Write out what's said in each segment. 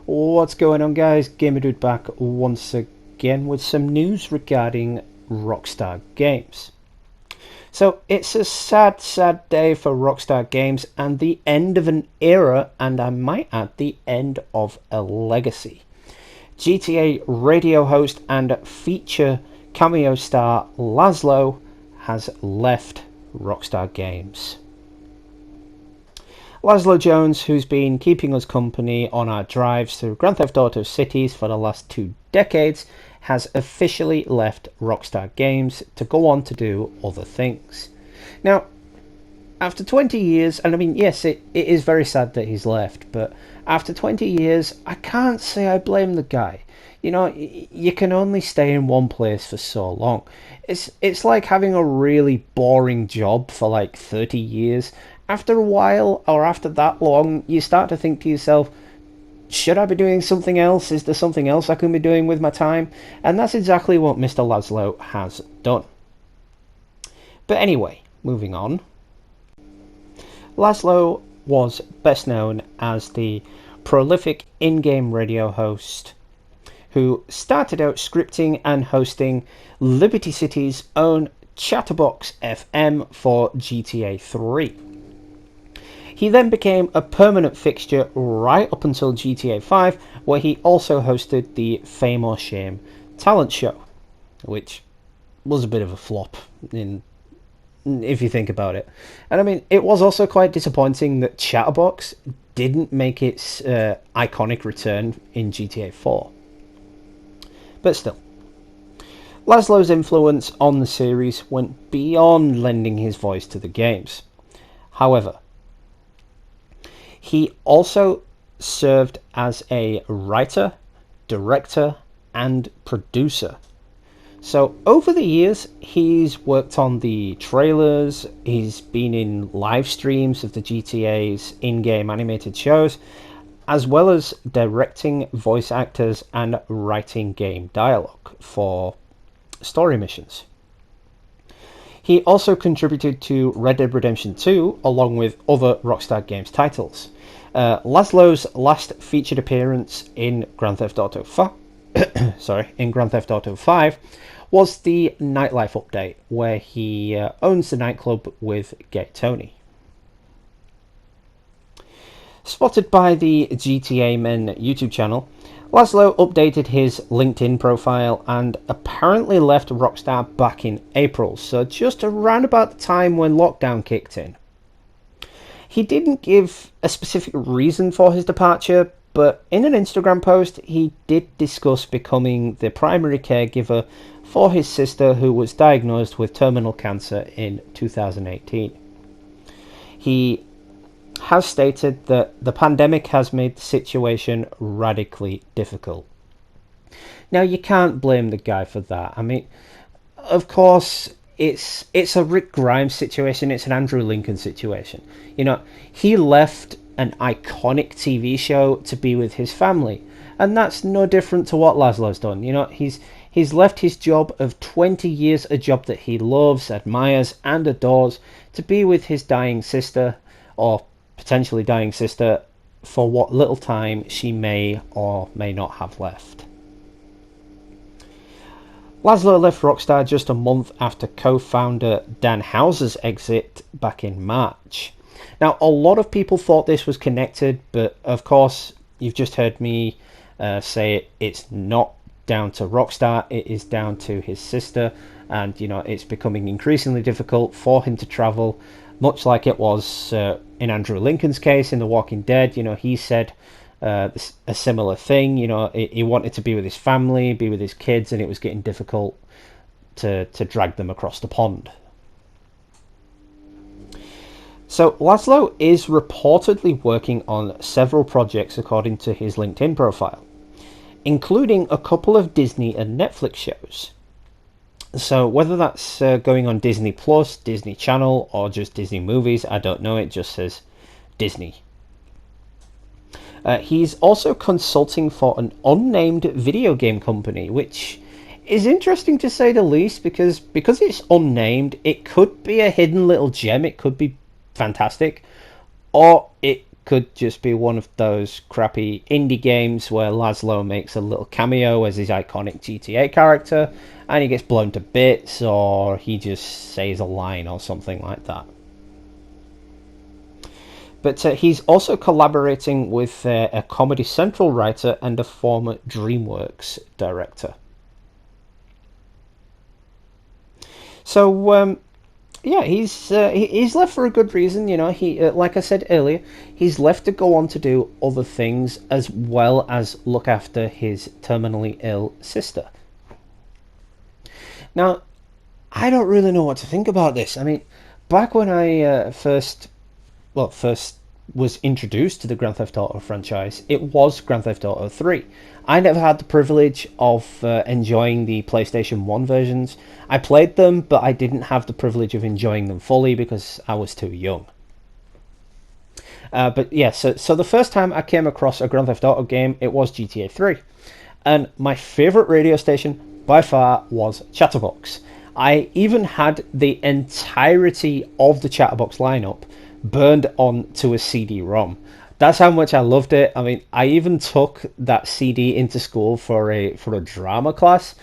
What's going on, guys? Gamer back once again with some news regarding Rockstar Games. So it's a sad day for Rockstar Games and the end of an era, and I might add the end of a legacy. GTA radio host and feature cameo star Lazlow has left Rockstar Games. Lazlow Jones, who's been keeping us company on our drives through Grand Theft Auto Cities for the last 2 decades, has officially left Rockstar Games to go on to do other things. Now, after 20 years, and I mean, yes, it is very sad that he's left, but after 20 years, I can't say I blame the guy. You know, you can only stay in one place for so long. It's like having a really boring job for like 30 years. After a while, or after that long, you start to think to yourself, should I be doing something else? Is there something else I can be doing with my time? And that's exactly what Mr. Lazlow has done. But anyway, moving on. Lazlow was best known as the prolific in-game radio host who started out scripting and hosting Liberty City's own Chatterbox FM for GTA 3. He then became a permanent fixture right up until GTA 5, where he also hosted the Fame or Shame talent show, which was a bit of a flop if you think about it. And I mean, it was also quite disappointing that Chatterbox didn't make its iconic return in GTA 4. But still, Lazlow's influence on the series went beyond lending his voice to the games. However, he also served as a writer, director, and producer. So over the years, he's worked on the trailers, he's been in live streams of the GTA's in-game animated shows, as well as directing voice actors and writing game dialogue for story missions. He also contributed to Red Dead Redemption 2 along with other Rockstar Games titles. Lazlow's last featured appearance in Grand Theft Auto 5 was the nightlife update, where he owns the nightclub with Gay Tony. Spotted by the GTA Men YouTube channel, Lazlow updated his LinkedIn profile and apparently left Rockstar back in April, so just around about the time when lockdown kicked in. He didn't give a specific reason for his departure, but in an Instagram post he did discuss becoming the primary caregiver for his sister, who was diagnosed with terminal cancer in 2018. He has stated that the pandemic has made the situation radically difficult. Now, you can't blame the guy for that. I mean, of course, it's a Rick Grimes situation, it's an Andrew Lincoln situation. You know, he left an iconic TV show to be with his family, and that's no different to what Lazlow's done. You know, he's left his job of 20 years, a job that he loves, admires, and adores, to be with his dying sister, or potentially dying sister, for what little time she may or may not have left. Lazlow left Rockstar just a month after co-founder Dan Houser's exit back in March. Now, a lot of people thought this was connected, but of course, you've just heard me say it's not down to Rockstar, it is down to his sister, and you know, it's becoming increasingly difficult for him to travel, much like it was in Andrew Lincoln's case in The Walking Dead. You know, he said a similar thing. You know, he wanted to be with his family, be with his kids, and it was getting difficult to drag them across the pond. So Lazlow is reportedly working on several projects according to his LinkedIn profile, including a couple of Disney and Netflix shows. So whether that's going on Disney Plus, Disney Channel, or just Disney Movies, I don't know. It just says Disney. He's also consulting for an unnamed video game company, which is interesting to say the least, because it's unnamed, it could be a hidden little gem, it could be fantastic, or it could just be one of those crappy indie games where Lazlow makes a little cameo as his iconic GTA character and he gets blown to bits, or he just says a line or something like that. But he's also collaborating with a Comedy Central writer and a former DreamWorks director. So yeah, he's left for a good reason. You know, he like I said earlier, he's left to go on to do other things as well as look after his terminally ill sister. Now, I don't really know what to think about this. I mean, back when I first was introduced to the Grand Theft Auto franchise, it was Grand Theft Auto 3. I never had the privilege of enjoying the PlayStation 1 versions. I played them, but I didn't have the privilege of enjoying them fully because I was too young. But yeah, so the first time I came across a Grand Theft Auto game, it was GTA 3. And my favourite radio station by far was Chatterbox. I even had the entirety of the Chatterbox lineup burned onto a CD-ROM. That's how much I loved it. I mean, I even took that CD into school for a drama class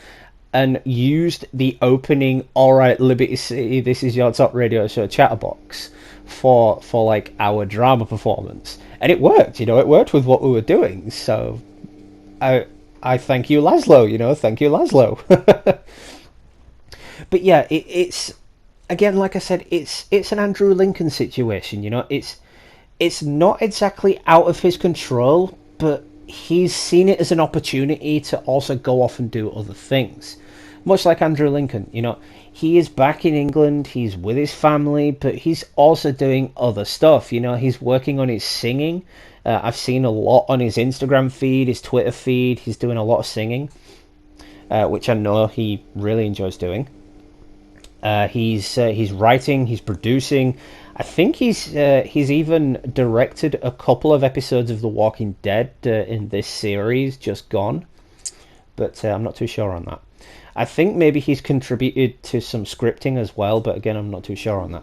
and used the opening "All Right, Liberty City, this is your top radio show" Chatterbox for like our drama performance, and it worked. You know, it worked with what we were doing. So, I thank you, Lazlow. You know, thank you, Lazlow. But yeah, it's again, like I said, it's an Andrew Lincoln situation. You know, it's not exactly out of his control, but he's seen it as an opportunity to also go off and do other things. Much like Andrew Lincoln, you know, he is back in England, he's with his family, but he's also doing other stuff. You know, he's working on his singing. I've seen a lot on his Instagram feed, his Twitter feed. He's doing a lot of singing, which I know he really enjoys doing. He's writing, he's producing. I think he's even directed a couple of episodes of The Walking Dead in this series just gone, but I'm not too sure on that. I think maybe he's contributed to some scripting as well, but again, I'm not too sure on that.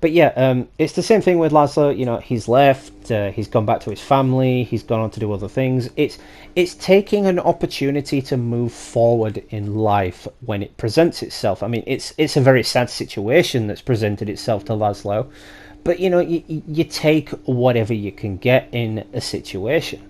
But yeah, it's the same thing with Lazlow. You know, he's left, he's gone back to his family, he's gone on to do other things. It's taking an opportunity to move forward in life when it presents itself. I mean, it's a very sad situation that's presented itself to Lazlow, but you know, you take whatever you can get in a situation.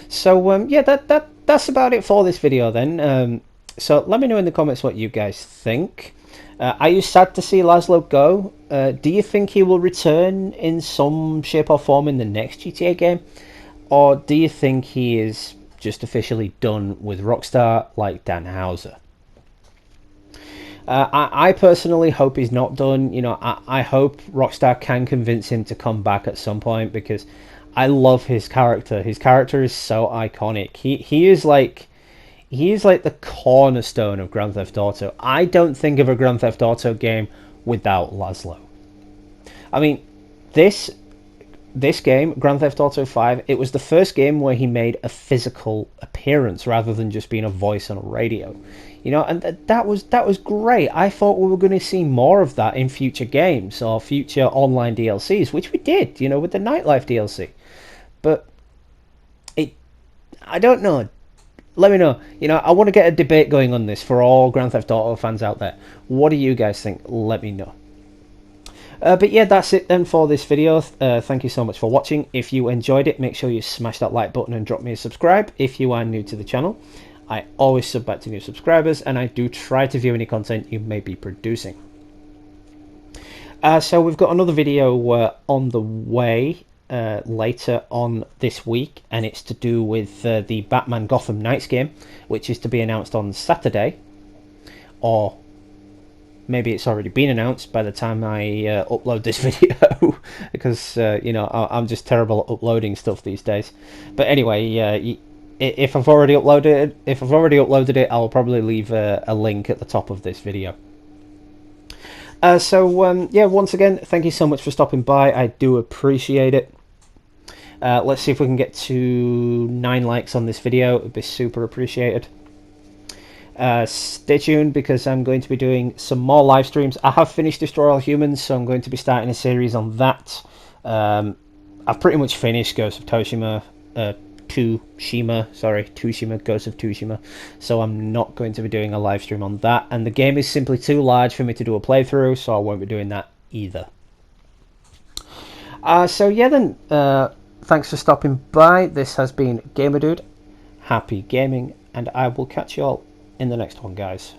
So yeah, that's about it for this video then. So let me know in the comments what you guys think. Are you sad to see Lazlow go? Do you think he will return in some shape or form in the next GTA game? Or do you think he is just officially done with Rockstar like Dan Houser? I personally hope he's not done. You know, I hope Rockstar can convince him to come back at some point, because I love his character. His character is so iconic. He is like the cornerstone of Grand Theft Auto. I don't think of a Grand Theft Auto game without Lazlow. I mean, this game, Grand Theft Auto 5, it was the first game where he made a physical appearance rather than just being a voice on a radio. You know, and that was great. I thought we were going to see more of that in future games or future online DLCs, which we did, you know, with the Nightlife DLC. But I don't know. Let me know. You know, I want to get a debate going on this for all Grand Theft Auto fans out there. What do you guys think? Let me know. But yeah, that's it then for this video. Thank you so much for watching. If you enjoyed it, make sure you smash that like button and drop me a subscribe if you are new to the channel. I always sub back to new subscribers, and I do try to view any content you may be producing. So we've got another video on the way later on this week, and it's to do with the Batman Gotham Knights game, which is to be announced on Saturday, or maybe it's already been announced by the time I upload this video, because you know, I'm just terrible at uploading stuff these days. But anyway, if I've already uploaded it, I'll probably leave a link at the top of this video. So yeah, once again, thank you so much for stopping by. I do appreciate it. Let's see if we can get to 9 likes on this video. It would be super appreciated. Stay tuned, because I'm going to be doing some more live streams. I have finished Destroy All Humans, so I'm going to be starting a series on that I've pretty much finished Ghost of Tsushima, Tsushima, Ghost of Tsushima, so I'm not going to be doing a live stream on that, and the game is simply too large for me to do a playthrough, so I won't be doing that either. So yeah then, thanks for stopping by. This has been Gamer Dude. Happy gaming, and I will catch you all in the next one, guys.